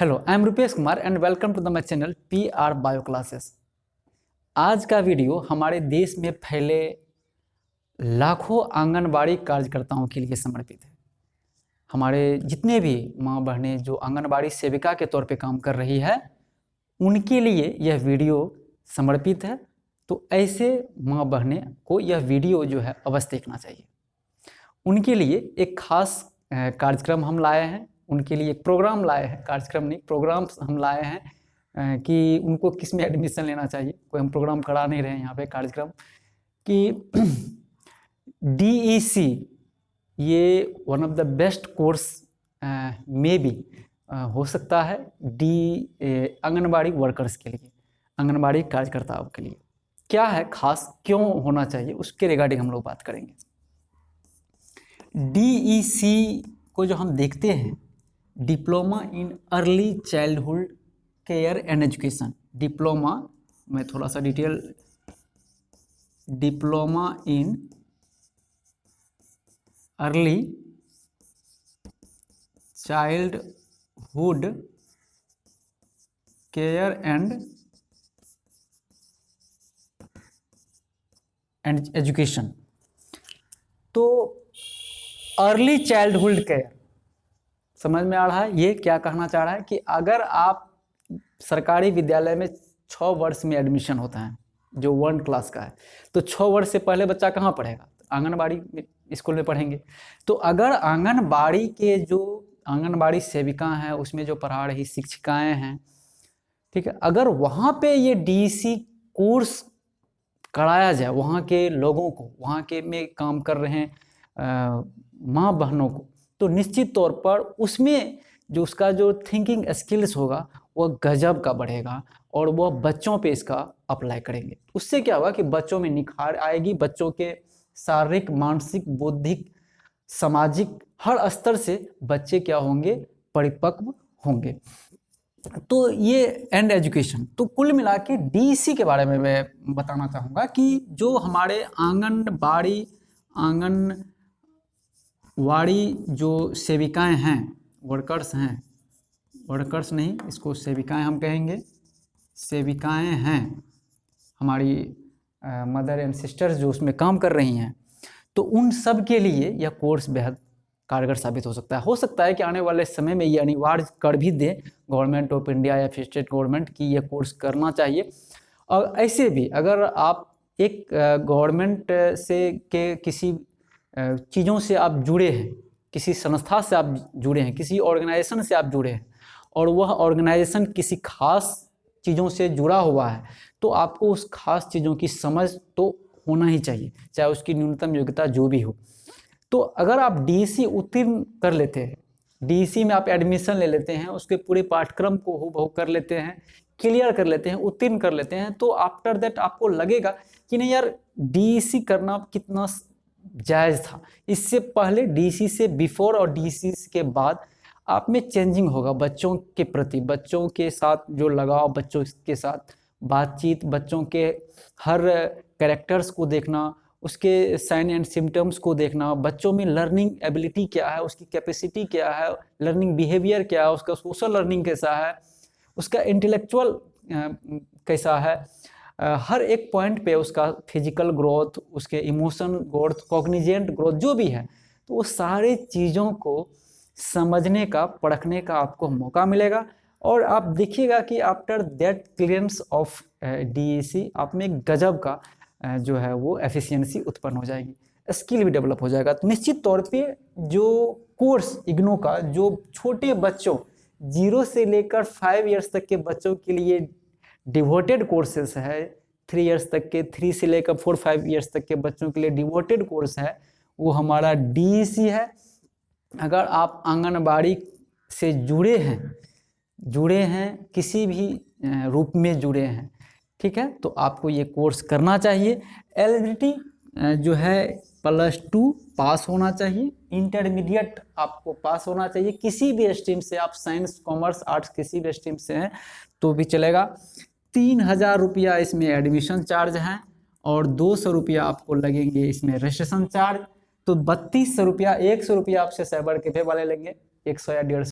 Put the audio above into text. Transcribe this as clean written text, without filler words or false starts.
Hello, I am Rupesh Kumar and welcome to the my channel PR bio classes. आज का video हमारे देश में फैले लाखों आंगनबाड़ी कार्यकर्ताओं के लिए समर्पित है। हमारे जितने भी माँ बहनें जो आंगनबाड़ी सेविका के तौर पे काम कर रही है, उनके लिए यह वीडियो समर्पित है। तो ऐसे माँ बहनें को यह वीडियो जो है अवश्य देखना चाहिए। उनके लिए एक खास कार्यक्रम हम लाए हैं, उनके लिए एक प्रोग्राम लाए हैं, कार्यक्रम नहीं प्रोग्राम हम लाए हैं कि उनको किस में एडमिशन लेना चाहिए। कोई हम प्रोग्राम करा नहीं रहे हैं यहाँ पे, कार्यक्रम कि DEC ये one of the best course में भी हो सकता है आंगनबाड़ी वर्कर्स के लिए, आंगनबाड़ी कार्यकर्ताओं के लिए। क्या है खास, क्यों होना चाहिए, उसके रिगार्डिंग हम लोग बात करेंगे। DEC को जो हम देखते हैं, diploma in early childhood care and education, diploma में थोड़ा सा detail, diploma in early childhood care and education. तो अर्ली चाइल्डहुड केयर समझ में आ रहा है, ये क्या कहना चाह रहा है कि अगर आप सरकारी विद्यालय में 6 वर्ष में एडमिशन होता है जो 1 क्लास का है, तो 6 वर्ष से पहले बच्चा कहाँ पढ़ेगा? आंगनबाड़ी स्कूल में पढ़ेंगे। तो अगर आंगनबाड़ी के जो आंगनबाड़ी सेविका हैं, उसमें जो पढ़ा रही शिक्षिकाएं हैं, ठीक है, अगर वहाँ पे ये DEC कोर्स कराया जाए वहाँ के लोगों को, वहाँ के में काम कर रहे हैं माँ बहनों को, तो निश्चित तौर पर उसमें जो उसका जो थिंकिंग स्किल्स होगा वह गजब का बढ़ेगा और वह बच्चों पे इसका अप्लाई करेंगे। उससे क्या होगा कि बच्चों में निखार आएगी, बच्चों के शारीरिक, मानसिक, बौद्धिक, सामाजिक हर स्तर से बच्चे क्या होंगे, परिपक्व होंगे। तो ये एंड एजुकेशन, तो कुल मिला के DEC के बारे में मैं बताना चाहूँगा कि जो हमारे आंगनबाड़ी जो सेविकाएं हैं, वर्कर्स हैं, वर्कर्स नहीं, इसको सेविकाएं हम कहेंगे, सेविकाएं हैं हमारी मदर एंड सिस्टर्स जो उसमें काम कर रही हैं, तो उन सब के लिए यह कोर्स बेहद कारगर साबित हो सकता है। हो सकता है कि आने वाले समय में ये अनिवार्य कर भी दे गवर्नमेंट ऑफ इंडिया या फिर स्टेट गवर्नमेंट की यह कोर्स करना चाहिए। और ऐसे भी अगर आप एक गवर्नमेंट से के किसी चीज़ों से आप जुड़े हैं, किसी संस्था से आप जुड़े हैं, किसी ऑर्गेनाइजेशन से आप जुड़े हैं और वह ऑर्गेनाइजेशन किसी खास चीज़ों से जुड़ा हुआ है, तो आपको उस खास चीज़ों की समझ तो होना ही चाहिए, चाहे उसकी न्यूनतम योग्यता जो भी हो। तो अगर आप DEC उत्तीर्ण कर लेते हैं, DEC में आप एडमिशन ले लेते हैं, उसके पूरे पाठ्यक्रम को हूबहू कर लेते हैं, क्लियर कर लेते हैं, उत्तीर्ण कर लेते हैं, तो आफ्टर दैट आपको लगेगा कि नहीं यार, DEC करना कितना जायज़ था। इससे पहले DEC से बिफोर और DEC के बाद आप में चेंजिंग होगा बच्चों के प्रति, बच्चों के साथ जो लगाव, बच्चों के साथ बातचीत, बच्चों के हर कैरेक्टर्स को देखना, उसके साइन एंड सिम्टम्स को देखना, बच्चों में लर्निंग एबिलिटी क्या है, उसकी कैपेसिटी क्या है, लर्निंग बिहेवियर क्या है, उसका सोशल लर्निंग कैसा है, उसका इंटेलेक्चुअल कैसा है, हर एक पॉइंट पे उसका फिजिकल ग्रोथ, उसके इमोशन ग्रोथ, कॉग्निजेंट ग्रोथ जो भी है, तो वो सारी चीज़ों को समझने का, परखने का आपको मौका मिलेगा। और आप देखिएगा कि after that clearance of DEC आप में गजब का जो है वो एफिशिएंसी उत्पन्न हो जाएगी, स्किल भी डेवलप हो जाएगा। तो निश्चित तौर पे जो कोर्स इग्नो का, जो छोटे बच्चों 0 से लेकर 5 इयर्स तक के बच्चों के लिए डिवोटेड कोर्सेस है, 3 इयर्स तक के, 3 से लेकर 4-5 इयर्स तक के बच्चों के लिए डिवोटेड कोर्स है, वो हमारा DEC है। अगर आप आंगनबाड़ी से जुड़े हैं किसी भी रूप में जुड़े हैं, ठीक है, तो आपको ये कोर्स करना चाहिए। एलिजिबिलिटी जो है +2 पास होना चाहिए, इंटरमीडिएट आपको पास होना चाहिए, किसी भी स्ट्रीम से, आप साइंस, कॉमर्स, आर्ट्स किसी भी स्ट्रीम से हैं तो भी चलेगा। 3000 रुपया इसमें एडमिशन चार्ज है और 200 रुपया आपको लगेंगे इसमें रजिस्ट्रेशन चार्ज। तो 3200 रुपया, 100 रुपया आपसे साइबर कैफे वाले लेंगे, 100 या 150